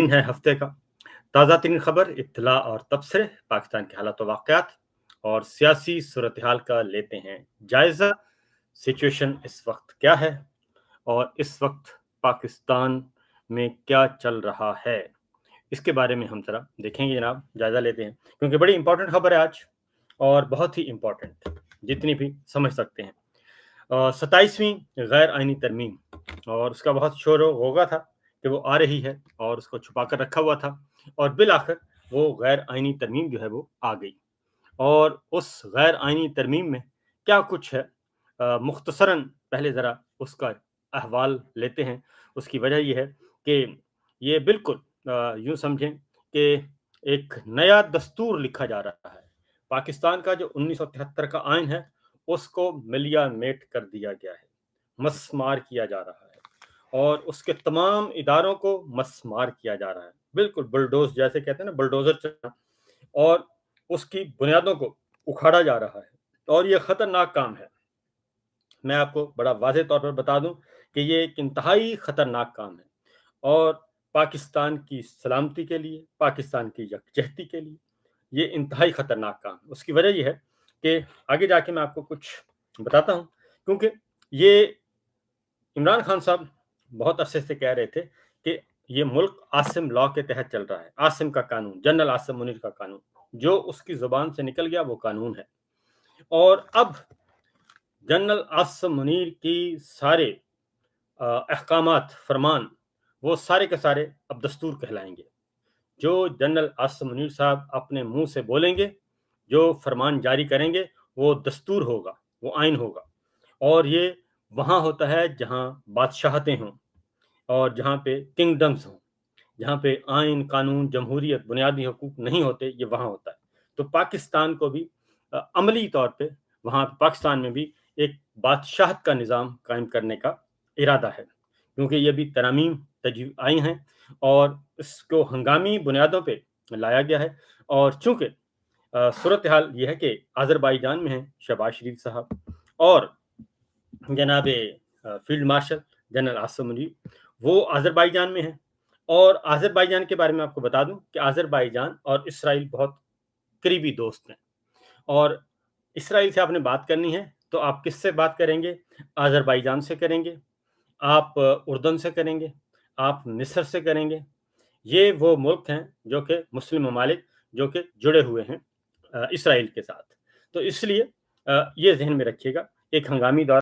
दिन है हफ्ते का ताज़ा तरीन खबर, इत्तला और तबसरे पाकिस्तान के हालात वाक़यात और सियासी सूरत हाल का लेते हैं जायज़ा। सिचुएशन इस वक्त क्या है और इस वक्त पाकिस्तान में क्या चल रहा है, इसके बारे में हम ज़रा देखेंगे जनाब, जायज़ा लेते हैं क्योंकि बड़ी इंपॉर्टेंट खबर है आज और बहुत ही इंपॉर्टेंट, जितनी भी समझ सकते हैं। 27वीं गैर आइनी तरमीम, और उसका बहुत शोर होगा था कि वो आ रही है और उसको छुपा कर रखा हुआ था, और बिल आखिर वो गैर आइनी तरमीम जो है वो आ गई। और उस गैर आइनी तरमीम में क्या कुछ है, मुख्तसरन पहले ज़रा उसका अहवाल लेते हैं। उसकी वजह यह है कि ये बिल्कुल यूँ समझें कि एक नया दस्तूर लिखा जा रहा है। पाकिस्तान का जो 1973 का आइन है उसको मिलिया मेट कर दिया गया है, मस्मार किया जा रहा है और उसके तमाम इदारों को मस्मार किया जा रहा है, बिल्कुल बुलडोज जैसे कहते हैं ना, बुलडोजर चलना, और उसकी बुनियादों को उखाड़ा जा रहा है और ये खतरनाक काम है। मैं आपको बड़ा वाज़ेह तौर पर बता दूं कि ये एक इंतहाई खतरनाक काम है और पाकिस्तान की सलामती के लिए, पाकिस्तान की यकजहती के लिए ये इंतहाई खतरनाक काम है। उसकी वजह ये है कि आगे जाके मैं आपको कुछ बताता हूँ, क्योंकि ये इमरान खान साहब बहुत अरसे से कह रहे थे कि ये मुल्क आसिम लॉ के तहत चल रहा है। आसिम का कानून, जनरल आसिम मुनीर का कानून, जो उसकी जुबान से निकल गया वो कानून है। और अब जनरल आसिम मुनीर की सारे अहकामात, फरमान, वो सारे के सारे अब दस्तूर कहलाएंगे। जो जनरल आसिम मुनीर साहब अपने मुंह से बोलेंगे, जो फरमान जारी करेंगे, वो दस्तूर होगा, वो आइन होगा। और ये वहाँ होता है जहाँ बादशाहतें हों और जहाँ पे किंगडम्स हों, जहाँ पे आइन, कानून, जमहूरियत, बुनियादी हकूक नहीं होते, ये वहाँ होता है। तो पाकिस्तान को भी अमली तौर पे वहाँ पाकिस्तान में भी एक बादशाहत का निज़ाम कायम करने का इरादा है, क्योंकि ये भी तरामीम तजवीज़ आई हैं और इसको हंगामी बुनियादों पे लाया गया है। और चूँकि सूरत हाल ये है कि अज़रबैजान में हैं शहबाज शरीफ साहब और जनाब field marshal general Asim Munir, वो अज़रबैजान में हैं। और अज़रबैजान के बारे में आपको बता दूं कि अज़रबैजान और इसराइल बहुत करीबी दोस्त हैं। और इसराइल से आपने बात करनी है तो आप किससे बात करेंगे? अज़रबैजान से करेंगे, आप उर्दन से करेंगे, आप मिस्र से करेंगे। ये वो मुल्क हैं जो कि मुस्लिम ममालिक जो कि जुड़े हुए हैं इसराइल के साथ। तो इसलिए ये ज़हन में रखिएगा, एक हंगामी दौर